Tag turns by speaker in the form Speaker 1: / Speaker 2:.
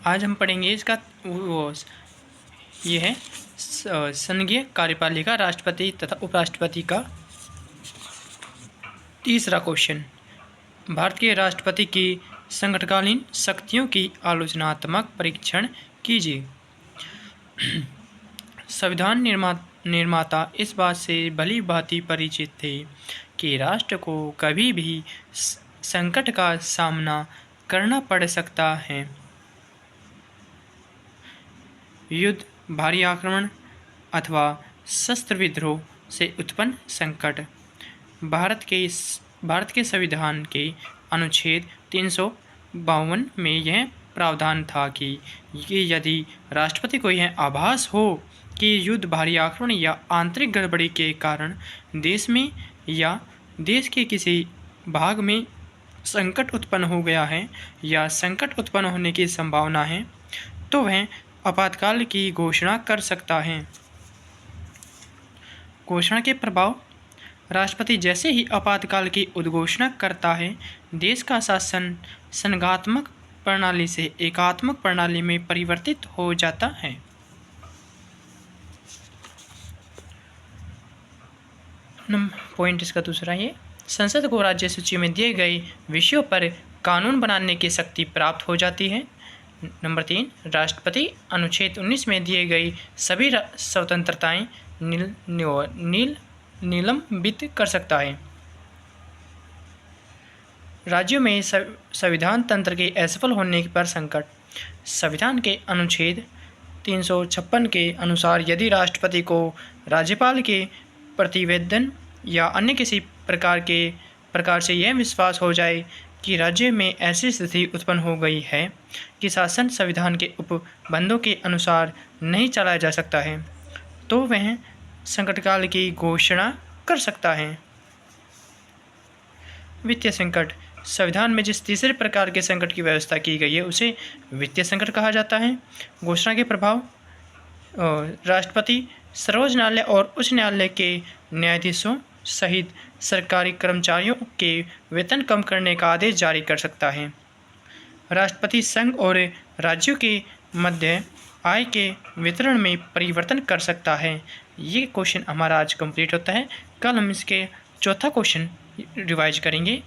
Speaker 1: आज हम पढ़ेंगे इसका ये है संघीय कार्यपालिका, राष्ट्रपति तथा उपराष्ट्रपति का तीसरा क्वेश्चन। भारत के राष्ट्रपति की संकटकालीन शक्तियों की आलोचनात्मक परीक्षण कीजिए। संविधान निर्माता इस बात से भली भांति परिचित थे कि राष्ट्र को कभी भी संकट का सामना करना पड़ सकता है। युद्ध, भारी आक्रमण अथवा शस्त्र विद्रोह से उत्पन्न संकट। भारत के संविधान के अनुच्छेद 352 में यह प्रावधान था कि यदि राष्ट्रपति को यह आभास हो कि युद्ध, भारी आक्रमण या आंतरिक गड़बड़ी के कारण देश में या देश के किसी भाग में संकट उत्पन्न हो गया है या संकट उत्पन्न होने की संभावना है, तो वह आपातकाल की घोषणा कर सकता है। घोषणा के प्रभाव। राष्ट्रपति जैसे ही आपातकाल की उद्घोषणा करता है, देश का शासन संघात्मक प्रणाली से एकात्मक प्रणाली में परिवर्तित हो जाता है। पॉइंट इसका दूसरा है, संसद को राज्य सूची में दिए गए विषयों पर कानून बनाने की शक्ति प्राप्त हो जाती है। नंबर 3, राष्ट्रपति अनुच्छेद 19 में दिए गए सभी स्वतंत्रताएं निलंबित कर सकता है। राज्यों में संविधान तंत्र के असफल होने पर संकट। संविधान के अनुच्छेद 356 के अनुसार यदि राष्ट्रपति को राज्यपाल के प्रतिवेदन या अन्य किसी प्रकार से यह विश्वास हो जाए कि राज्य में ऐसी स्थिति उत्पन्न हो गई है कि शासन संविधान के उपबंधों के अनुसार नहीं चलाया जा सकता है, तो वह संकटकाल की घोषणा कर सकता है। वित्तीय संकट। संविधान में जिस तीसरे प्रकार के संकट की व्यवस्था की गई है उसे वित्तीय संकट कहा जाता है। घोषणा के प्रभाव। राष्ट्रपति सर्वोच्च न्यायालय और उच्च न्यायालय के न्यायाधीशों सहित सरकारी कर्मचारियों के वेतन कम करने का आदेश जारी कर सकता है। राष्ट्रपति संघ और राज्यों के मध्य आय के वितरण में परिवर्तन कर सकता है। ये क्वेश्चन हमारा आज कंप्लीट होता है। कल हम इसके चौथा क्वेश्चन रिवाइज करेंगे।